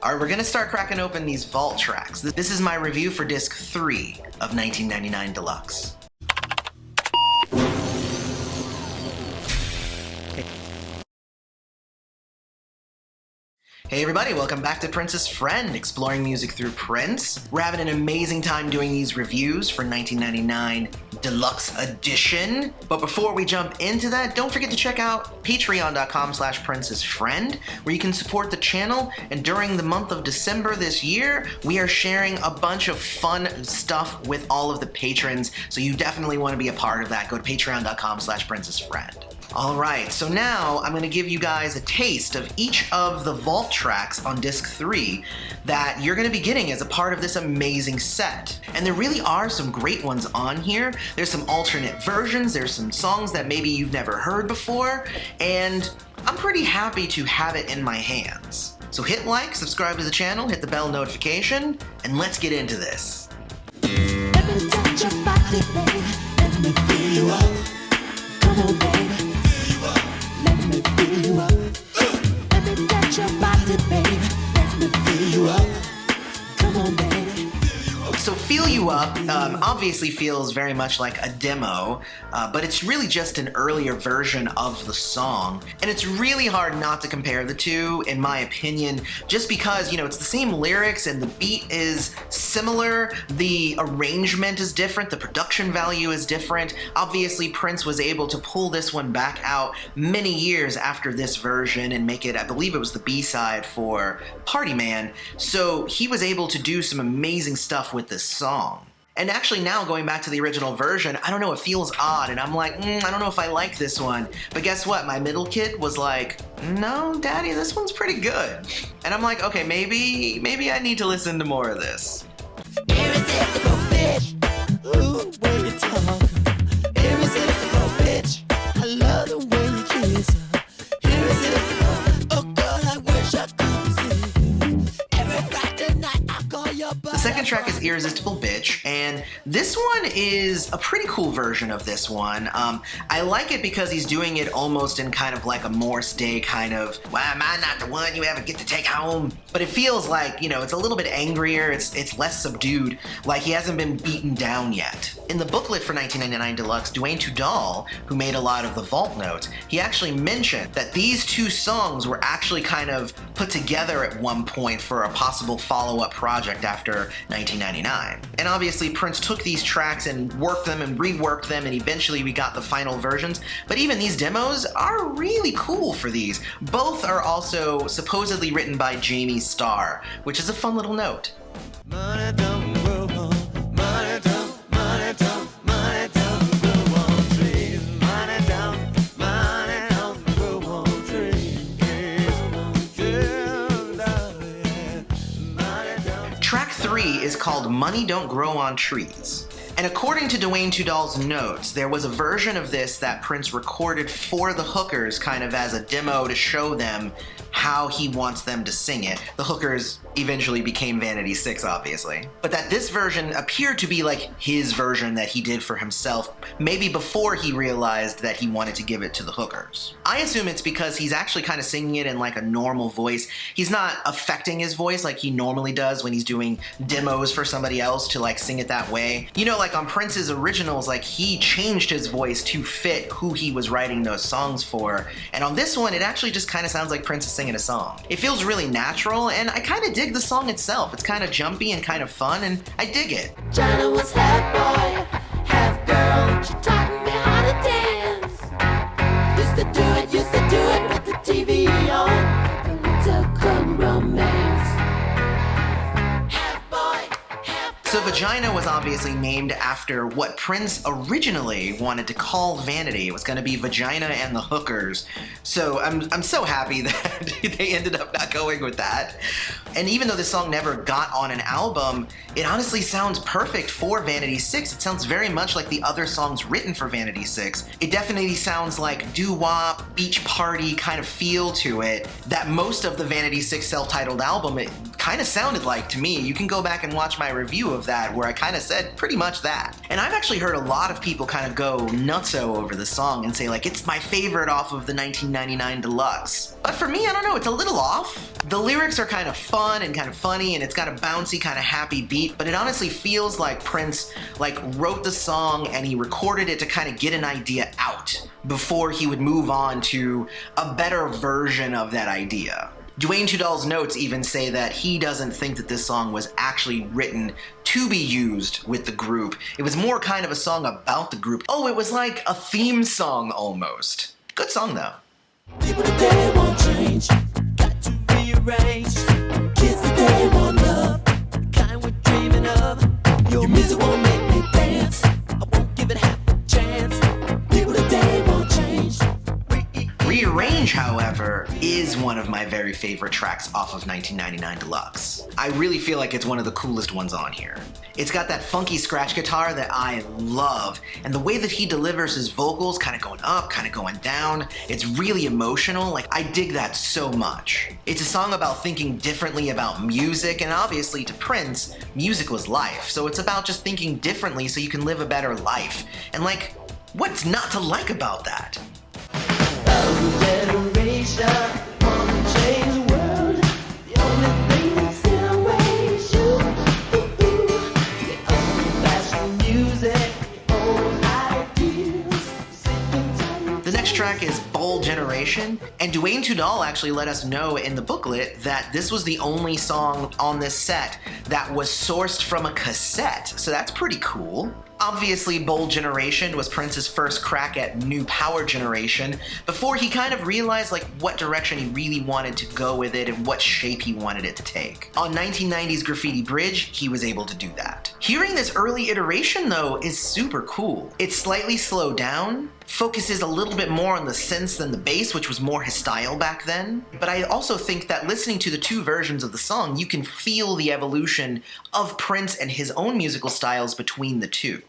All right, we're gonna start cracking open these vault tracks. This is my review for disc 3 of 1999 Deluxe. Hey everybody, welcome back to Prince's Friend, exploring music through Prince. We're having an amazing time doing these reviews for 1999 Deluxe Edition. But before we jump into that, don't forget to check out patreon.com/princesfriend, where you can support the channel. And during the month of December this year, we are sharing a bunch of fun stuff with all of the patrons. So you definitely want to be a part of that. Go to patreon.com/princesfriend. Alright, so now I'm going to give you guys a taste of each of the vault tracks on disc 3 that you're going to be getting as a part of this amazing set. And there really are some great ones on here. There's some alternate versions, there's some songs that maybe you've never heard before, and I'm pretty happy to have it in my hands. So hit like, subscribe to the channel, hit the bell notification, and let's get into this. Let me touch your body, baby. Let me feel you up. Come on, baby. Let me feel you up. Let me touch your body, baby. Let me feel you up. Come on, baby. So Feel You Up obviously feels very much like a demo, but it's really just an earlier version of the song. And it's really hard not to compare the two, in my opinion, just because, you know, it's the same lyrics and the beat is similar, the arrangement is different, the production value is different. Obviously, Prince was able to pull this one back out many years after this version and make it, I believe it was the B-side for Party Man. So he was able to do some amazing stuff with this song. And actually now going back to the original version, I don't know, it feels odd and I'm like, I don't know if I like this one. But guess what? My middle kid was like, no, Daddy, this one's pretty good. And I'm like, okay, maybe I need to listen to more of this. Irresistible bitch. Ooh, when you talk. Irresistible bitch. I love the way you kiss. Irresistible. Oh God, I wish I could see. Every Friday night I call your body. The second track is Irresistible Bitch, and this one is a pretty cool version of this one. I like it because he's doing it almost in kind of like a Morris Day kind of, why am I not the one you ever get to take home? But it feels like, you know, it's a little bit angrier, it's less subdued, like he hasn't been beaten down yet. In the booklet for 1999 Deluxe, Dwayne Tudall, who made a lot of the vault notes, he actually mentioned that these two songs were actually kind of put together at one point for a possible follow-up project after 1999. And obviously Prince took these tracks and worked them and reworked them, and eventually we got the final versions. But even these demos are really cool for these. Both are also supposedly written by Jamie Starr, which is a fun little note. Money don't grow on, money don't grow on trees. Money don't grow on trees. Track 3 is called Money Don't Grow on Trees. And according to Dwayne Tudall's notes, there was a version of this that Prince recorded for the Hookers kind of as a demo to show them how he wants them to sing it. The Hookers eventually became Vanity 6, obviously. But that this version appeared to be like his version that he did for himself, maybe before he realized that he wanted to give it to the Hookers. I assume it's because he's actually kind of singing it in like a normal voice. He's not affecting his voice like he normally does when he's doing demos for somebody else to like sing it that way. You know, like on Prince's originals, like he changed his voice to fit who he was writing those songs for. And on this one, it actually just kind of sounds like Prince is singing a song. It feels really natural, and I kind of dig the song itself. It's kind of jumpy and kind of fun, and I dig it. Johnny was half boy, half girl. She taught me how to dance. Used to do it with the TV on. A little good romance. Half boy, half girl. So Vagina was obviously named after what Prince originally wanted to call Vanity. It was going to be Vagina and the Hookers. So I'm so happy that they ended up not going with that. And even though this song never got on an album, it honestly sounds perfect for Vanity 6. It sounds very much like the other songs written for Vanity 6. It definitely sounds like doo-wop, beach party kind of feel to it that most of the Vanity 6 self-titled album, it kind of sounded like to me. You can go back and watch my review of that that where I kind of said pretty much that. And I've actually heard a lot of people kind of go nutso over the song and say like, it's my favorite off of the 1999 Deluxe. But for me, I don't know, it's a little off. The lyrics are kind of fun and kind of funny, and it's got a bouncy kind of happy beat, but it honestly feels like Prince like wrote the song and he recorded it to kind of get an idea out before he would move on to a better version of that idea. Dwayne Tudall's notes even say that he doesn't think that this song was actually written to be used with the group. It was more kind of a song about the group. Oh, it was like a theme song almost. Good song though. People today won't change, got to rearrange. Kids today want love, the kind we're dreaming of. Your music won't make me dance, I won't give it half a chance. People today won't change. Rearrange, however, is one of my very favorite tracks off of 1999 Deluxe. I really feel like it's one of the coolest ones on here. It's got that funky scratch guitar that I love, and the way that he delivers his vocals, kind of going up, kind of going down, it's really emotional. Like, I dig that so much. It's a song about thinking differently about music, and obviously to Prince, music was life, so it's about just thinking differently so you can live a better life. And like, what's not to like about that? Generation, wanna change the world. The only thing that's in our way is you. The old-fashioned music, the old ideas. The next track is Bold Generation, and Dwayne Tudall actually let us know in the booklet that this was the only song on this set that was sourced from a cassette, so that's pretty cool. Obviously, Bold Generation was Prince's first crack at new power generation before he kind of realized like what direction he really wanted to go with it and what shape he wanted it to take. On 1990's Graffiti Bridge, he was able to do that. Hearing this early iteration though is super cool. It's slightly slowed down, focuses a little bit more on the synths than the bass, which was more his style back then. But I also think that listening to the two versions of the song, you can feel the evolution of Prince and his own musical styles between the two.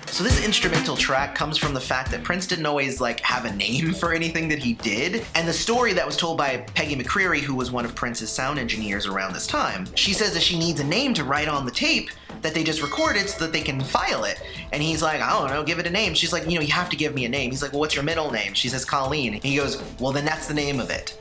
So this instrumental track comes from the fact that Prince didn't always like have a name for anything that he did. And the story that was told by Peggy McCreary, who was one of Prince's sound engineers around this time, she says that she needs a name to write on the tape that they just recorded so that they can file it. And he's like, I don't know, give it a name. She's like, you know, you have to give me a name. He's like, well, what's your middle name? She says, Colleen. And he goes, well, then that's the name of it.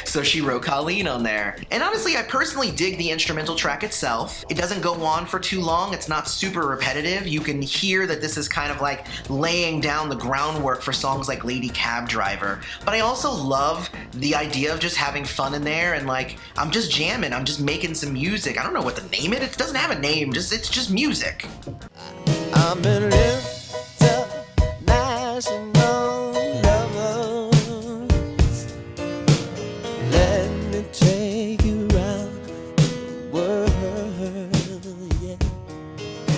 So she wrote Colleen on there. And honestly, I personally dig the instrumental track itself. It doesn't go on for too long. It's not super repetitive. You can hear that this is kind of like laying down the groundwork for songs like Lady Cab Driver. But I also love the idea of just having fun in there and like, I'm just jamming, I'm just making some music. I don't know what to name it. It doesn't have a name, it's just music. I'm an international lover. Let me take you around the world, yeah.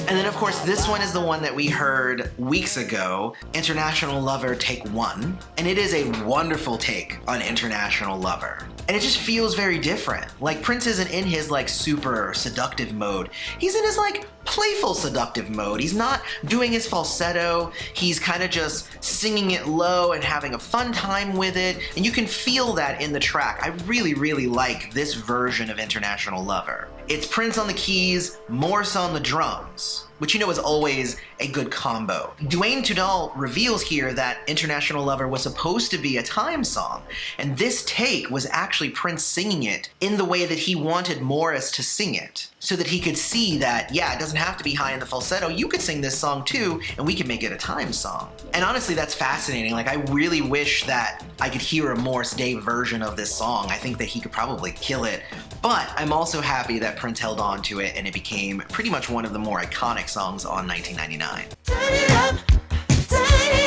And then of course this one is the one that we heard weeks ago, International Lover Take 1. And it is a wonderful take on International Lover. And it just feels very different. Like Prince isn't in his like super seductive mode. He's in his like playful seductive mode. He's not doing his falsetto. He's kind of just singing it low and having a fun time with it. And you can feel that in the track. I really, really like this version of International Lover. It's Prince on the keys, Morse on the drums, which you know is always a good combo. Dwayne Tudall reveals here that International Lover was supposed to be a time song, and this take was actually Prince singing it in the way that he wanted Morris to sing it, so that he could see that, yeah, it doesn't have to be high in the falsetto, you could sing this song too, and we can make it a time song. And honestly, that's fascinating. Like, I really wish that I could hear a Morris Day version of this song. I think that he could probably kill it, but I'm also happy that Prince held on to it and it became pretty much one of the more iconic songs on 1999. Turn it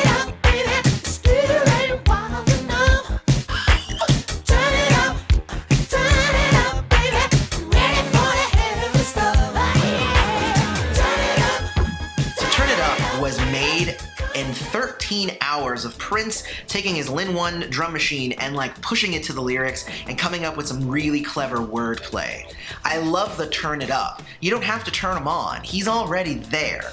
up, baby. Still ain't wild enough. Turn it up, baby. Ready for the heavy stuff. So Turn It Up was made and 13 hours of Prince taking his Lin 1 drum machine and like pushing it to the lyrics and coming up with some really clever wordplay. I love the turn it up. You don't have to turn him on. He's already there.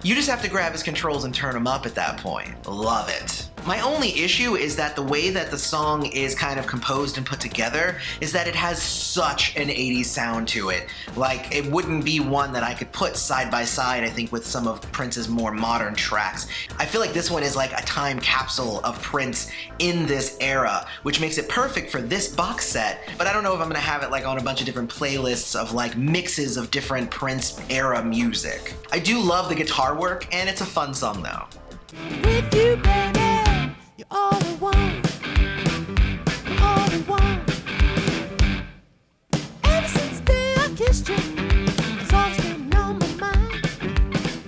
You just have to grab his controls and turn them up at that point. Love it. My only issue is that the way that the song is kind of composed and put together is that it has such an 80s sound to it. Like, it wouldn't be one that I could put side by side, I think, with some of Prince's more modern tracks. I feel like this one is like a time capsule of Prince in this era, which makes it perfect for this box set, but I don't know if I'm gonna have it like on a bunch of different playlists of like mixes of different Prince era music. I do love the guitar work, and it's a fun song though. With you, baby, you're all I want. All I want. Ever since the day I kissed you, it's always been on my mind.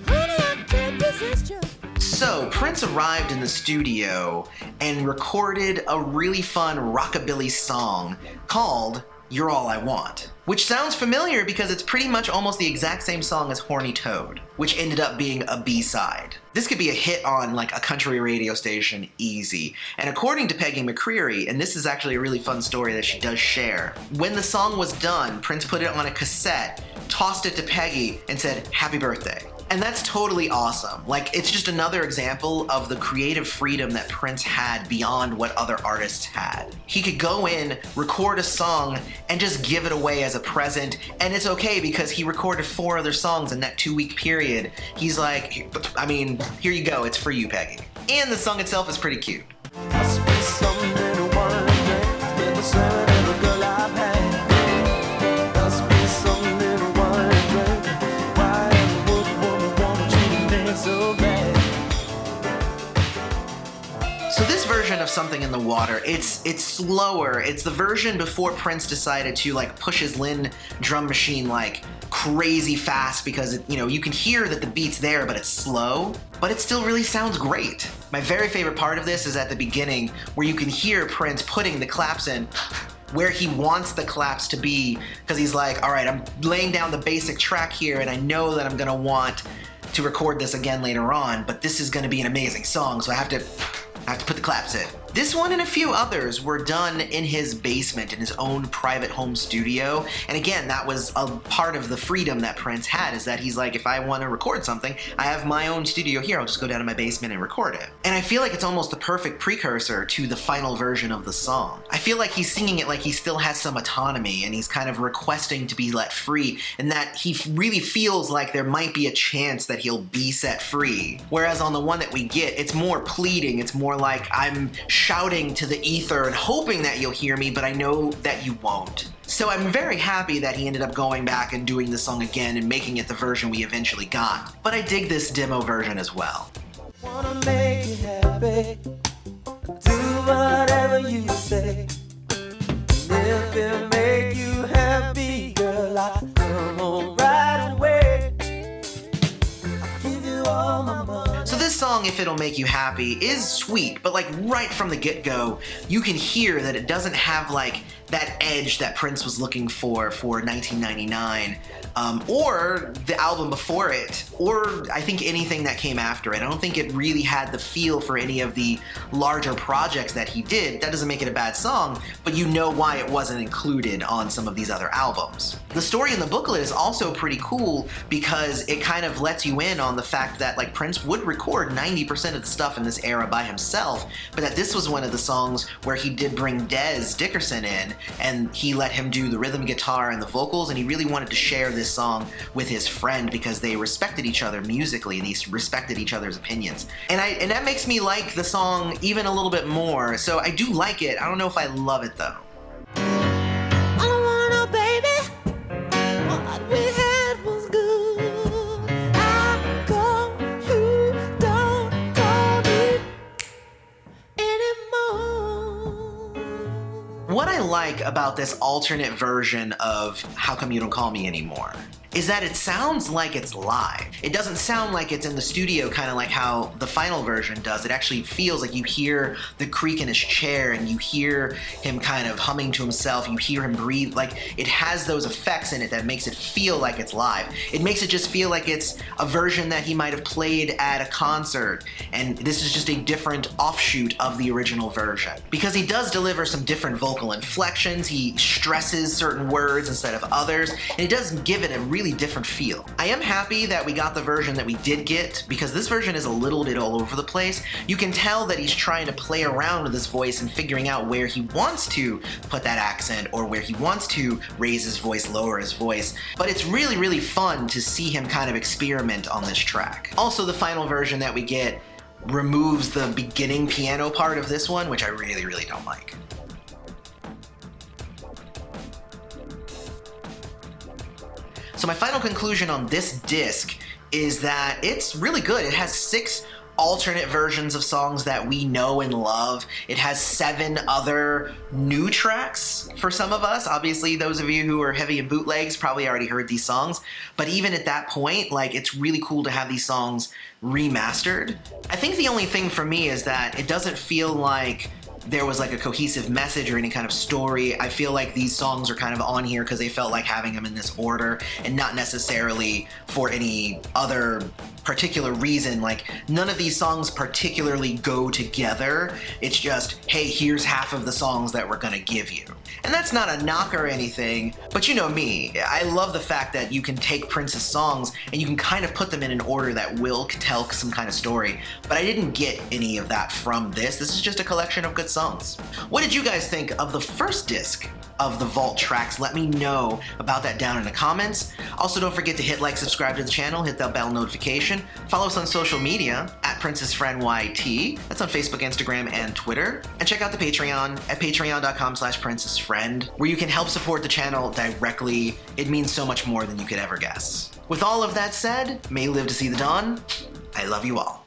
Honey, I can't resist you. So, Prince arrived in the studio and recorded a really fun rockabilly song called You're All I Want, which sounds familiar because it's pretty much almost the exact same song as Horny Toad, which ended up being a B-side. This could be a hit on like a country radio station easy. And according to Peggy McCreary, and this is actually a really fun story that she does share, when the song was done, Prince put it on a cassette, tossed it to Peggy, and said, "Happy birthday." And that's totally awesome. Like, it's just another example of the creative freedom that Prince had beyond what other artists had. He could go in, record a song, and just give it away as a present, and it's okay because he recorded 4 other songs in that 2-week period. He's like, I mean, here you go, it's for you, Peggy. And the song itself is pretty cute. Must be something in a wine drink, get the same every girl I've had. Must be something in a wine drink. Why would a woman wanna treat me so bad? So this version of Something in the Water, it's slower. It's the version before Prince decided to like push his Lin drum machine like crazy fast because it, you know, you can hear that the beat's there, but it's slow, but it still really sounds great. My very favorite part of this is at the beginning where you can hear Prince putting the claps in where he wants the claps to be, because he's like, all right, I'm laying down the basic track here and I know that I'm gonna want to record this again later on, but this is gonna be an amazing song, so I have to put the claps in. This one and a few others were done in his basement, in his own private home studio. And again, that was a part of the freedom that Prince had, is that he's like, if I want to record something, I have my own studio here, I'll just go down to my basement and record it. And I feel like it's almost the perfect precursor to the final version of the song. I feel like he's singing it like he still has some autonomy and he's kind of requesting to be let free, and that he really feels like there might be a chance that he'll be set free. Whereas on the one that we get, it's more pleading, it's more like I'm shouting to the ether and hoping that you'll hear me, but I know that you won't. So I'm very happy that he ended up going back and doing the song again and making it the version we eventually got. But I dig this demo version as well. Wanna make you happy, do whatever you say. If it make you happy, girl, I come home right away. I'll give you all my money. So this song, If It'll Make You Happy, is sweet, but like right from the get-go, you can hear that it doesn't have like that edge that Prince was looking for 1999, or the album before it, or I think anything that came after it. I don't think it really had the feel for any of the larger projects that he did. That doesn't make it a bad song, but you know why it wasn't included on some of these other albums. The story in the booklet is also pretty cool because it kind of lets you in on the fact that like Prince would record 90% of the stuff in this era by himself, but that this was one of the songs where he did bring Des Dickerson in, and he let him do the rhythm guitar and the vocals, and he really wanted to share this song with his friend because they respected each other musically and they respected each other's opinions. And that makes me like the song even a little bit more, so I do like it. I don't know if I love it though. I don't wanna, baby. What we had was good. I'm gone, you don't call me anymore. What I like about this alternate version of How Come You Don't Call Me Anymore is that it sounds like it's live. It doesn't sound like it's in the studio, kind of like how the final version does. It actually feels like you hear the creak in his chair and you hear him kind of humming to himself, you hear him breathe. Like, it has those effects in it that makes it feel like it's live. It makes it just feel like it's a version that he might have played at a concert, and this is just a different offshoot of the original version. Because he does deliver some different vocal inflections, he stresses certain words instead of others, and he does give it a really different feel. I am happy that we got the version that we did get, because this version is a little bit all over the place. You can tell that he's trying to play around with his voice and figuring out where he wants to put that accent or where he wants to raise his voice, lower his voice. But it's really, really fun to see him kind of experiment on this track. Also, the final version that we get removes the beginning piano part of this one, which I really, really don't like. So my final conclusion on this disc is that it's really good. It has 6 alternate versions of songs that we know and love. It has 7 other new tracks for some of us. Obviously, those of you who are heavy in bootlegs probably already heard these songs, but even at that point, like, it's really cool to have these songs remastered. I think the only thing for me is that it doesn't feel like there was like a cohesive message or any kind of story. I feel like these songs are kind of on here because they felt like having them in this order and not necessarily for any other particular reason. Like, none of these songs particularly go together. It's just, hey, here's half of the songs that we're gonna give you. And that's not a knock or anything, but you know me, I love the fact that you can take Prince's songs and you can kind of put them in an order that will tell some kind of story, but I didn't get any of that from this. This is just a collection of good songs. What did you guys think of the first disc of the Vault tracks? Let me know about that down in the comments. Also, don't forget to hit like, subscribe to the channel, hit that bell notification, follow us on social media at PrincessFriendYT. That's on Facebook, Instagram, and Twitter. And check out the Patreon at patreon.com/princessfriend, where you can help support the channel directly. It means so much more than you could ever guess. With all of that said, may you live to see the dawn. I love you all.